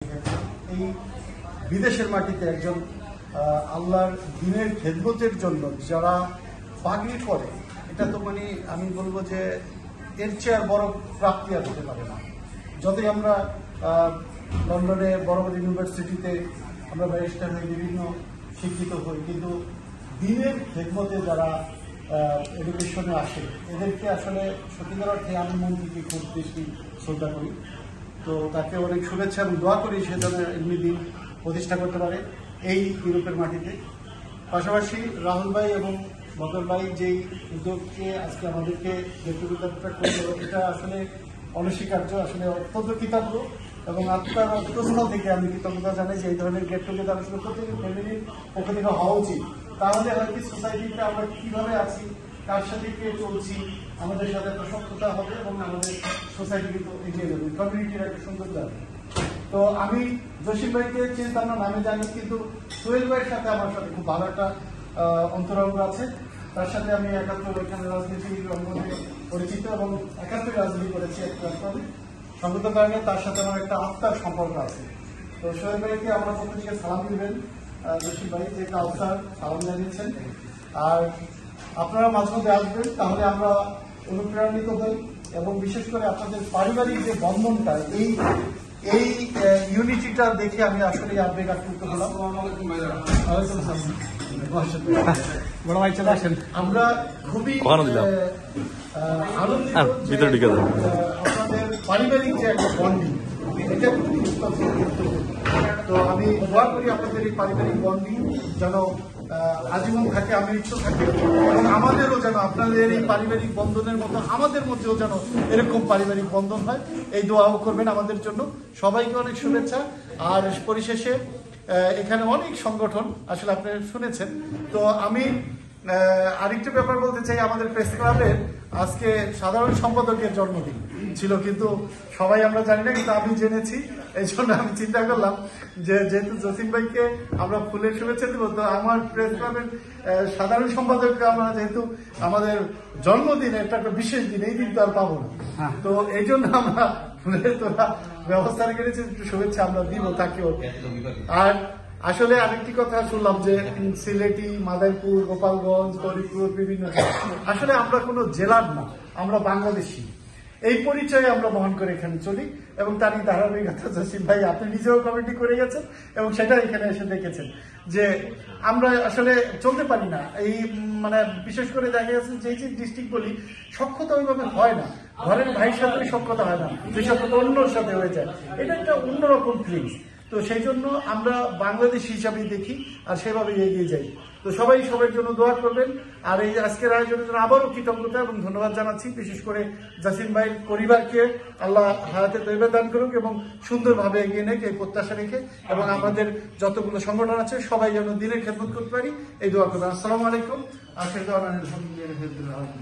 এই বিদেশের মাটিতে একজন আল্লাহর দ্বীনের খেদমতের জন্য যারা পাগড়ি পরে, এটা তো মানে আমি বলবো যে এর চেয়ে আর বড় প্রাপ্তি আর হতে পারে না। যতই আমরা লন্ডনে বড় বড় ইউনিভার্সিটিতে আমরা ব্যারিস্টার হয়ে বিভিন্ন শিক্ষিত হই, কিন্তু দ্বীনের খেদমতে যারা এডুকেশনে আসে এদেরকে আসলে সত্যিকার অর্থে আমি মন থেকে খুব বেশি শ্রদ্ধা করি। তো তাকে অনেক শুভেচ্ছা এবং দোয়া করি সে যেন এমনি দিন প্রতিষ্ঠা করতে পারে এই ইউরোপের মাটিতে। পাশাপাশি রাহুল ভাই এবং বদর ভাই যেই উদ্যোগকে আজকে আমাদেরকে গেট টুগেদারটা করলো, এটা আসলে অনস্বীকার্য, আসলে অত্যন্ত কৃতজ্ঞ এবং আত্মার অন্তঃস্থল থেকে আমি কৃতজ্ঞতা জানাই যে এই ধরনের গেট টুগেদার আসলে প্রত্যেকের ফ্যামিলির পক্ষ থেকে হওয়া উচিত। তাহলে হয়তো সোসাইটিতে আমরা কিভাবে আছি, কার সাথে কে চলছি, আমাদের সাথে একটা সত্যতা হবে এবং আমাদের সোসাইটি কিন্তু এগিয়ে যাবে, কমিউনিটির একটা সৌন্দর্য হবে। তো আমি জসিম ভাইকে চিন্তা না নামে জানি, কিন্তু সোহেল ভাইয়ের সাথে আমার সাথে খুব ভালো একটা অন্তরঙ্গ আছে। তার সাথে আমি ৭১ এখানে রাজনীতির অঙ্গনে পরিচিত এবং ৭১ রাজনীতি করেছি একটা সঙ্গত কারণে তার সাথে আমার একটা আত্মার সম্পর্ক আছে। তো সোহেল ভাইকে আমার পক্ষ থেকে সালাম দিবেন, জসিম ভাই যে কাউসার সালাম জানিয়েছেন। আর আপনারা মাঝে মধ্যে আসবেন, তাহলে আমরা অনুপ্রাণিত হই এবং বিশেষ করে আপনাদের পারিবারিক যে বন্ধনটা, এই ইউনিটিটা দেখে আমি আসলে আবেগ আপ্লুত হলাম। বড় ভাই চলে আসেন। আমরা খুবই আনন্দিত আপনাদের পারিবারিক যে একটা বন্ডিং, এটা খুবই গুরুত্বপূর্ণ। তো আমি দোয়া করি আপনাদের এই পারিবারিক বন্ডিং যেন আজীবন থাকে, আমৃত্যু থাকে এবং আমাদেরও যেন আপনাদের এই পারিবারিক বন্ধনের মতো আমাদের মধ্যেও যেন এরকম পারিবারিক বন্ধন হয়। এই দোয়াও করবেন আমাদের জন্য। সবাইকে অনেক শুভেচ্ছা। আর পরিশেষে এখানে অনেক সংগঠন আসলে আপনি শুনেছেন। তো আমি আরেকটা ব্যাপার বলতে চাই, আমাদের প্রেস ক্লাবের আজকে সাধারণ সম্পাদকের জন্মদিন ছিল, কিন্তু সবাই আমরা জানি না, কিন্তু আমি জেনেছি। এই জন্য আমি চিন্তা করলাম যে যেহেতু জসিম ভাইকে আমরা ফুলের শুভেচ্ছা দিব, তো আমার প্রেস ক্লাবের সাধারণ সম্পাদককে আমরা যেহেতু আমাদের জন্মদিন, এটা একটা বিশেষ দিন, এই দিন তো আর পাবো না, তো এই জন্য আমরা ফুলের তোলা ব্যবস্থা রেখেছি, একটু শুভেচ্ছা আমরা দিব তাকেও। আর আসলে আরেকটি কথা শুনলাম যে সিলেটি, মাদারীপুর, গোপালগঞ্জ, ফরিদপুর বিভিন্ন, আসলে আমরা কোনো জেলার না, আমরা বাংলাদেশি। এই পরিচয়ে আমরা বহন করে এখানে চলি এবং তারই ধারাবাহিকতা জসিম ভাই আপনি নিজেও কমিটি করে গেছেন এবং সেটা এখানে এসে দেখেছেন যে আমরা আসলে চলতে পারি না। এই মানে বিশেষ করে দেখা গেছে যে ডিস্ট্রিক্ট বলি, সক্ষতা ওইভাবে হয় না, ঘরের ভাইয়ের সাথে সক্ষতা হয় না, যে সক্ষতা অন্যর সাথে হয়ে যায়, এটা একটা অন্যরকম ফিলিংস। তো সেই জন্য আমরা বাংলাদেশ হিসাবেই দেখি আর সেভাবেই এগিয়ে যাই। তো সবাই সবার জন্য দোয়া করবেন। আর এই আজকের আয়োজনের জন্য আবারও কৃতজ্ঞতা এবং ধন্যবাদ জানাচ্ছি, বিশেষ করে জসিম ভাইয়ের পরিবারকে আল্লাহ হায়াতে তৈবা দান করুক এবং সুন্দরভাবে এগিয়ে নেক এই প্রত্যাশা রেখে, এবং আমাদের যতগুলো সংগঠন আছে সবাই যেন দিনের খেদমত করতে পারি, এই দোয়া করবেন। আসসালামু আলাইকুম। আখির দাওয়ানা আলহামদুলিল্লাহ।